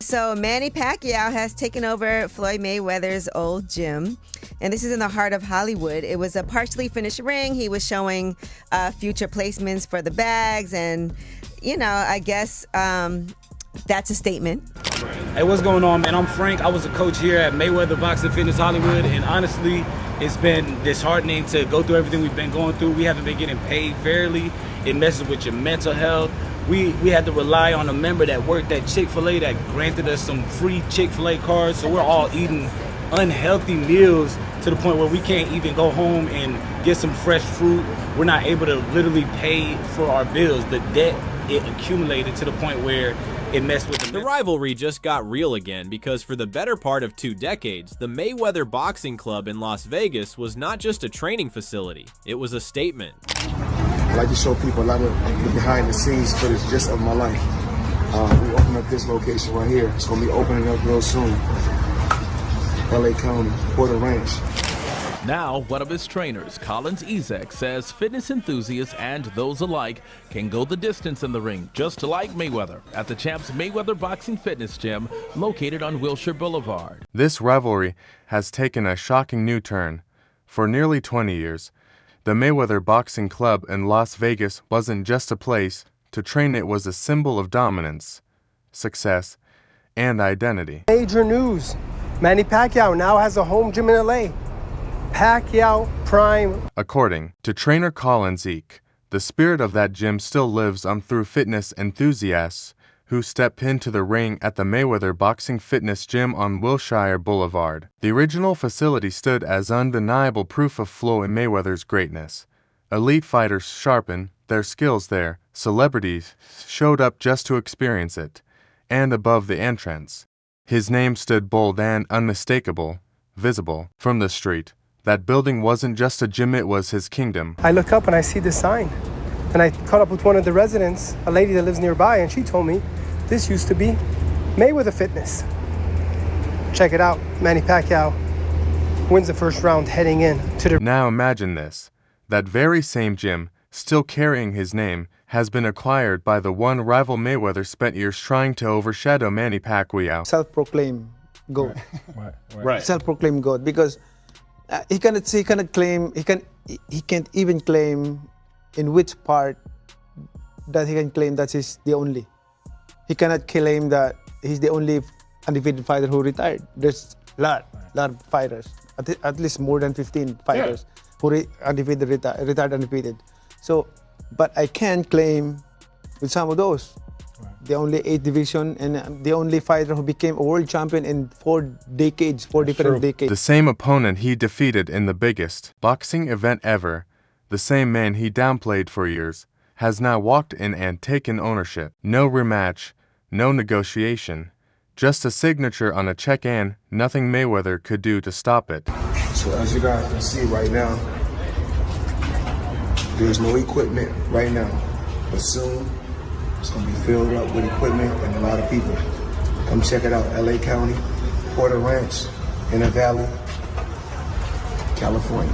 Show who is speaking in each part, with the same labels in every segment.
Speaker 1: So Manny Pacquiao has taken over Floyd Mayweather's old gym, and this is in the heart of Hollywood. It was a partially finished ring. He was showing future placements for the bags, and, you know, I guess that's a statement.
Speaker 2: Hey, what's going on, man? I'm Frank. I was a coach here at Mayweather Boxing Fitness Hollywood, and honestly, it's been disheartening to go through everything we've been going through. We haven't been getting paid fairly. It messes with your mental health. We had to rely on a member that worked at Chick-fil-A that granted us some free Chick-fil-A cards, so we're all eating unhealthy meals to the point where we can't even go home and get some fresh fruit. We're not able to literally pay for our bills. The debt, it accumulated to the point where it messed with
Speaker 3: the rivalry just got real again, because for the better part of 2 decades, the Mayweather Boxing Club in Las Vegas was not just a training facility, it was a statement.
Speaker 4: I like to show people a lot of the behind the scenes footage just of my life. We opened up this location right here. It's going to be opening up real soon. LA County, Porter Ranch.
Speaker 5: Now, one of his trainers, Collins Ezek, says fitness enthusiasts and those alike can go the distance in the ring, just like Mayweather, at the Champ's Mayweather Boxing Fitness Gym, located on Wilshire Boulevard.
Speaker 6: This rivalry has taken a shocking new turn. For nearly 20 years, the Mayweather Boxing Club in Las Vegas wasn't just a place to train, it was a symbol of dominance, success, and identity.
Speaker 7: Major news. Manny Pacquiao now has a home gym in LA. Pacquiao Prime.
Speaker 6: According to trainer Collins Ezek, the spirit of that gym still lives on through fitness enthusiasts who step into the ring at the Mayweather Boxing Fitness Gym on Wilshire Boulevard. The original facility stood as undeniable proof of Floyd Mayweather's greatness. Elite fighters sharpened their skills there, celebrities showed up just to experience it, and above the entrance, his name stood bold and unmistakable, visible from the street. That building wasn't just a gym, it was his kingdom.
Speaker 7: I look up and I see this sign. And I caught up with one of the residents, a lady that lives nearby, and she told me this used to be Mayweather Fitness. Check it out. Manny Pacquiao wins the first round heading in to the...
Speaker 6: Now imagine this. That very same gym, still carrying his name, has been acquired by the one rival Mayweather spent years trying to overshadow Manny Pacquiao.
Speaker 8: Self-proclaimed GOAT.
Speaker 2: Right.
Speaker 8: Self-proclaimed GOAT, because he can't even claim in which part that he can claim that he's the only. He cannot claim that he's the only undefeated fighter who retired. There's a lot of fighters, at least more than 15 fighters who undefeated, retired undefeated. So, but I can claim with some of those. The only 8th division and the only fighter who became a world champion in 4 decades, 4 different decades.
Speaker 6: The same opponent he defeated in the biggest boxing event ever, the same man he downplayed for years, has now walked in and taken ownership. No rematch, no negotiation, just a signature on a check, and nothing Mayweather could do to stop it.
Speaker 4: So as you guys can see right now, there's no equipment right now, but soon it's going to be filled up with equipment and a lot of people. Come check it out, LA County, Porter Ranch, in the Valley, California.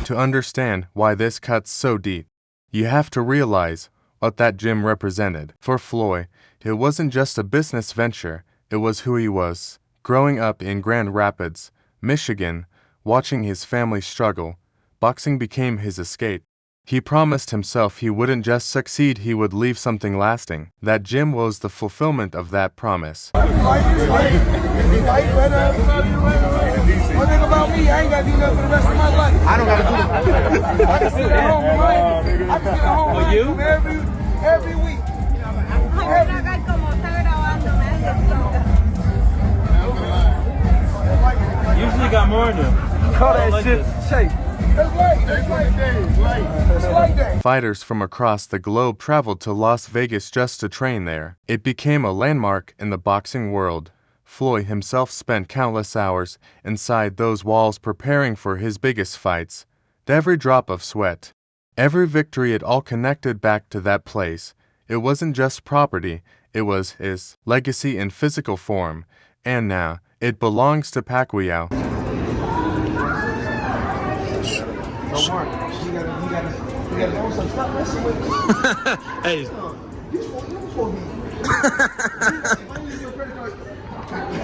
Speaker 6: To understand why this cuts so deep, you have to realize what that gym represented. For Floyd, it wasn't just a business venture, it was who he was. Growing up in Grand Rapids, Michigan, watching his family struggle, boxing became his escape. He promised himself he wouldn't just succeed, he would leave something lasting. That gym was the fulfillment of that promise.
Speaker 9: One thing about me, I ain't got to do nothing for the rest of my life. I don't got to do it. I can sit at home, right? I can sit at home every week.
Speaker 2: Usually got more in them.
Speaker 9: Call that shit shape.
Speaker 6: Fighters from across the globe traveled to Las Vegas just to train there. It became a landmark in the boxing world. Floyd himself spent countless hours inside those walls preparing for his biggest fights. Every drop of sweat, every victory, it all connected back to that place. It wasn't just property, it was his legacy in physical form, and now it belongs to Pacquiao.
Speaker 2: Hey.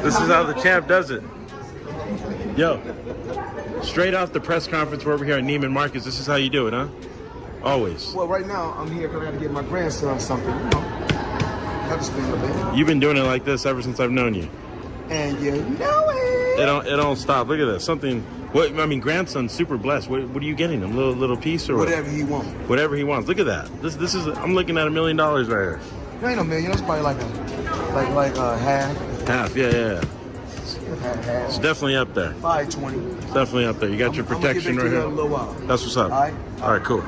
Speaker 10: This is how the champ does it. Yo, straight off the press conference we're over here at Neiman Marcus, this is how you do it, huh? Always.
Speaker 4: Well, right now, I'm here because I got to get my grandson something, you know. Got to spend a bit.
Speaker 10: You've been doing it like this ever since I've known you.
Speaker 4: And you know it.
Speaker 10: It don't stop. Look at this. Something. What I mean, grandson's super blessed. What are you getting him? Little piece or
Speaker 4: whatever he wants.
Speaker 10: Whatever he wants. Look at that. This is. I'm looking at $1 million right here.
Speaker 4: There ain't no million. That's probably like a half.
Speaker 10: Half. Yeah.
Speaker 4: Half.
Speaker 10: It's definitely up there.
Speaker 4: 520.
Speaker 10: It's definitely up there. You got your protection right here.
Speaker 4: A little while.
Speaker 10: That's what's up. All right, cool.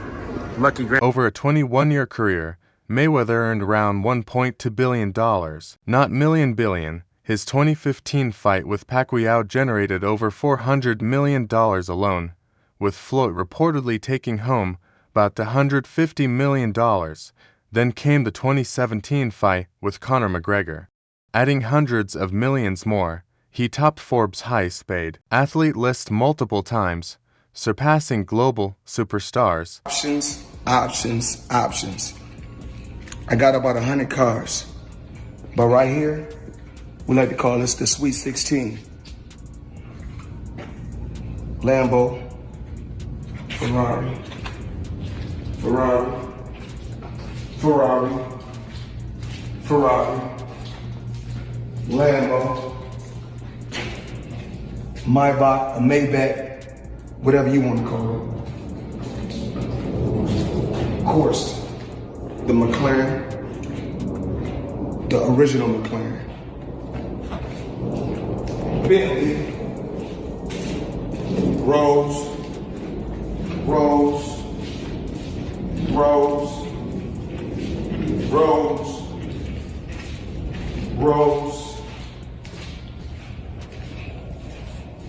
Speaker 10: Lucky grand.
Speaker 6: Over a 21-year career, Mayweather earned around $1.2 billion, not billion. His 2015 fight with Pacquiao generated over $400 million alone, with Floyd reportedly taking home about $150 million. Then came the 2017 fight with Conor McGregor. Adding hundreds of millions more, he topped Forbes' highest paid athlete list multiple times, surpassing global superstars.
Speaker 4: Options. I got about 100 cars, but right here, we like to call this the Sweet 16. Lambo, Ferrari, Lambo, Maybach, a Maybach, whatever you want to call it. Of course, the McLaren, the original McLaren. Bentley, Rolls,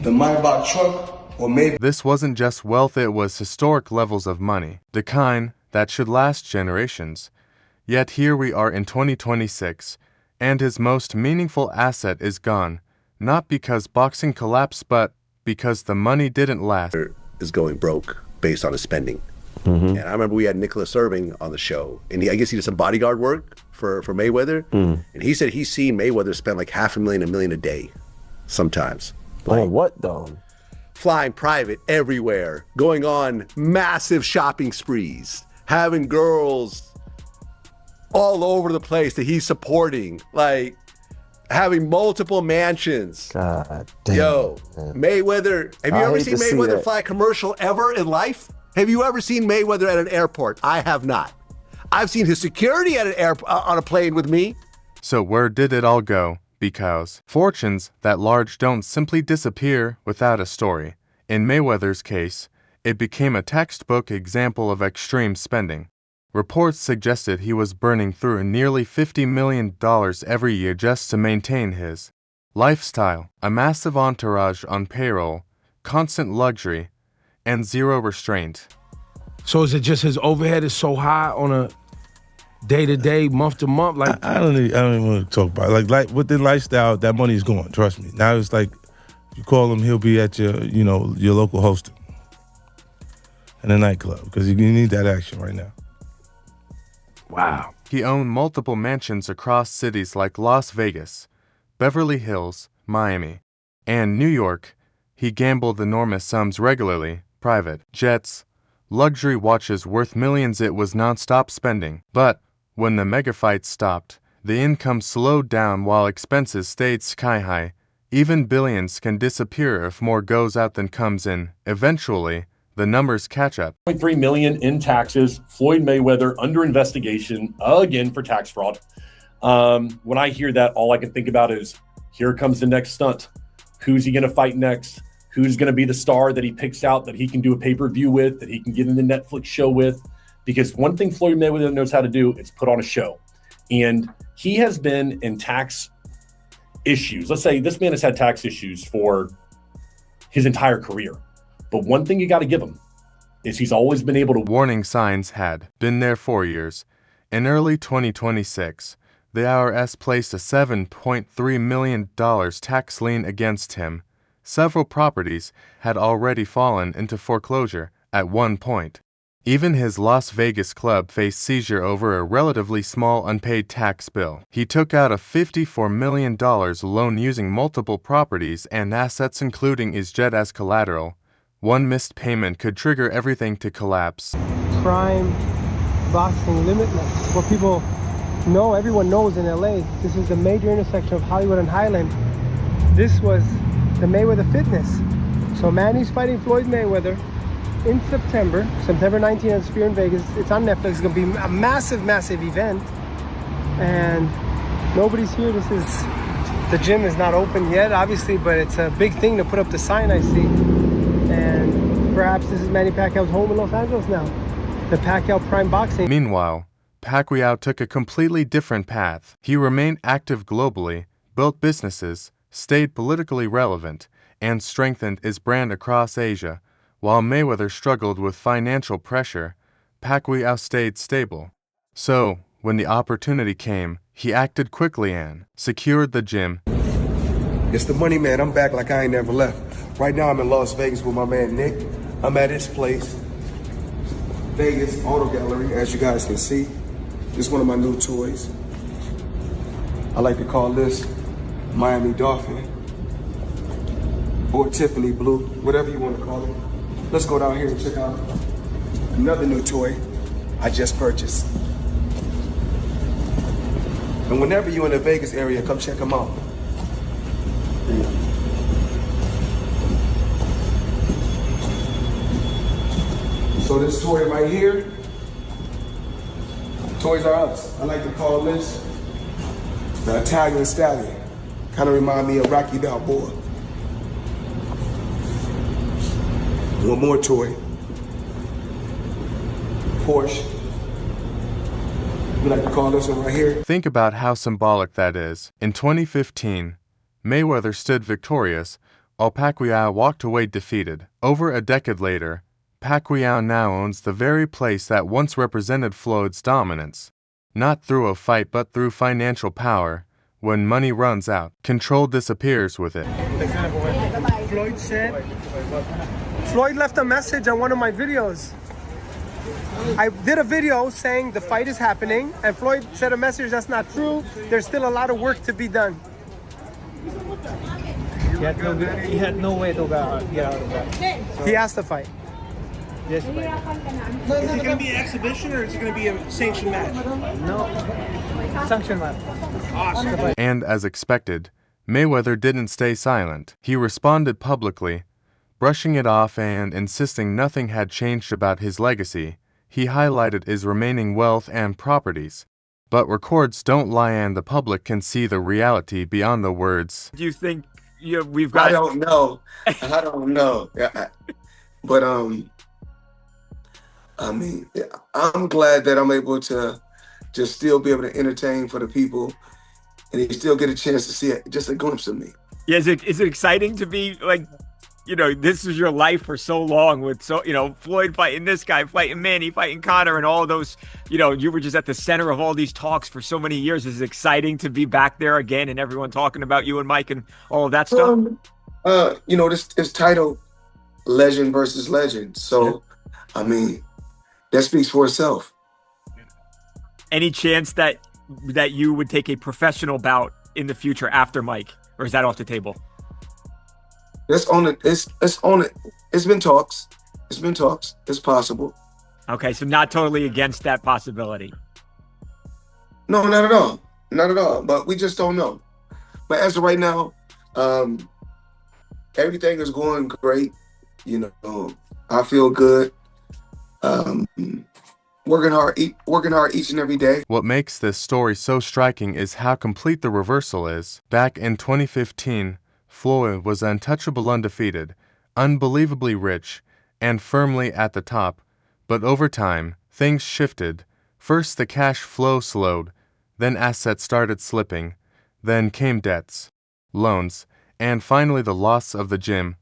Speaker 4: the Maybach truck, or maybe.
Speaker 6: This wasn't just wealth, it was historic levels of money, the kind that should last generations. Yet here we are in 2026, and his most meaningful asset is gone, not because boxing collapsed, but because the money didn't last.
Speaker 11: Is going broke based on his spending. And I remember we had Nicholas Irving on the show, and I guess he did some bodyguard work for Mayweather, and he said he's seen Mayweather spend like $500,000, $1 million a day, sometimes.
Speaker 12: On what though?
Speaker 11: Flying private everywhere, going on massive shopping sprees, having girls all over the place that he's supporting, like having multiple mansions.
Speaker 12: God damn.
Speaker 11: Yo, man. Mayweather, have you ever seen Mayweather fly a commercial ever in life? Have you ever seen Mayweather at an airport? I have not. I've seen his security at an on a plane with me.
Speaker 6: So where did it all go? Because fortunes that large don't simply disappear without a story. In Mayweather's case, it became a textbook example of extreme spending. Reports suggested he was burning through nearly $50 million every year just to maintain his lifestyle, a massive entourage on payroll, constant luxury, and zero restraint.
Speaker 9: So is it just his overhead is so high on a day-to-day, month-to-month? Like
Speaker 13: I don't even want to talk about it. Like with the lifestyle, that money's going, trust me. Now it's like, if you call him, he'll be at your local hosting in a nightclub, because you need that action right now.
Speaker 9: Wow.
Speaker 6: He owned multiple mansions across cities like Las Vegas, Beverly Hills, Miami, and New York. He gambled enormous sums regularly, private jets, luxury watches worth millions. It was non-stop spending. But when the mega fights stopped, the income slowed down while expenses stayed sky-high. Even billions can disappear if more goes out than comes in. Eventually, the numbers catch up.
Speaker 14: $3 million in taxes. Floyd Mayweather under investigation again for tax fraud. When I hear that, all I can think about is, here comes the next stunt. Who's he going to fight next? Who's going to be the star that he picks out that he can do a pay-per-view with, that he can get in the Netflix show with? Because one thing Floyd Mayweather knows how to do is put on a show. And he has been in tax issues. Let's say this man has had tax issues for his entire career. But one thing you got to give him is he's always been able to.
Speaker 6: Warning signs had been there for years. In early 2026, the IRS placed a $7.3 million tax lien against him. Several properties had already fallen into foreclosure at one point. Even his Las Vegas club faced seizure over a relatively small unpaid tax bill. He took out a $54 million loan using multiple properties and assets including his jet as collateral. One missed payment could trigger everything to collapse.
Speaker 7: Prime boxing limitless. What people know, everyone knows in LA, this is the major intersection of Hollywood and Highland. This was the Mayweather Fitness. So Manny's fighting Floyd Mayweather in September 19th at Sphere in Vegas. It's on Netflix. It's gonna be a massive, massive event. And nobody's here. The gym is not open yet, obviously, but it's a big thing to put up the sign I see. And perhaps this is Manny Pacquiao's home in Los Angeles now. The Pacquiao Prime Boxing.
Speaker 6: Meanwhile, Pacquiao took a completely different path. He remained active globally, built businesses, stayed politically relevant, and strengthened his brand across Asia. While Mayweather struggled with financial pressure, Pacquiao stayed stable. So, when the opportunity came, he acted quickly and secured the gym.
Speaker 4: It's the money man. I'm back like I ain't never left. Right now I'm in Las Vegas with my man Nick. I'm at his place, Vegas Auto Gallery, as you guys can see. This is one of my new toys. I like to call this Miami Dolphin or Tiffany Blue, whatever you want to call it. Let's go down here and check out another new toy I just purchased. And whenever you're in the Vegas area, come check them out. So this toy right here, Toys R Us. I like to call this the Italian Stallion. Kind of remind me of Rocky Balboa. One more toy. Porsche. We like to call this one right here.
Speaker 6: Think about how symbolic that is. In 2015, Mayweather stood victorious, while Pacquiao walked away defeated. Over a decade later, Pacquiao now owns the very place that once represented Floyd's dominance. Not through a fight but through financial power. When money runs out, control disappears with it.
Speaker 7: Floyd left a message on one of my videos. I did a video saying the fight is happening, and Floyd said a message that's not true. There's still a lot of work to be done.
Speaker 15: He had no way to get out of that.
Speaker 7: So he asked to fight.
Speaker 15: Yes,
Speaker 16: Is it going to be an exhibition or is it going to be a sanctioned match?
Speaker 15: No, sanctioned match.
Speaker 16: Awesome.
Speaker 6: And as expected, Mayweather didn't stay silent. He responded publicly, brushing it off and insisting nothing had changed about his legacy. He highlighted his remaining wealth and properties. But records don't lie and the public can see the reality beyond the words.
Speaker 17: Do you think we've got...
Speaker 4: I don't know. I don't know. But I mean, I'm glad that I'm able to just still be able to entertain for the people, and you still get a chance to see just a glimpse of me.
Speaker 17: Yeah, is it exciting to be like, this is your life for so long with Floyd fighting this guy, fighting Manny, fighting Conor, and all those, you were just at the center of all these talks for so many years. Is it exciting to be back there again and everyone talking about you and Mike and all of that stuff?
Speaker 4: This title, Legend versus Legend. So, I mean, that speaks for itself.
Speaker 17: Any chance that you would take a professional bout in the future after Mike, or is that off the table?
Speaker 4: It's on it. It's on it. It's been talks. It's possible.
Speaker 17: Okay, so not totally against that possibility.
Speaker 4: No, not at all. Not at all. But we just don't know. But as of right now, everything is going great. I feel good. Working hard each and every day.
Speaker 6: What makes this story so striking is how complete the reversal is. Back in 2015, Floyd was untouchable, undefeated, unbelievably rich, and firmly at the top. But over time, things shifted. First, the cash flow slowed, then assets started slipping, then came debts, loans, and finally the loss of the gym.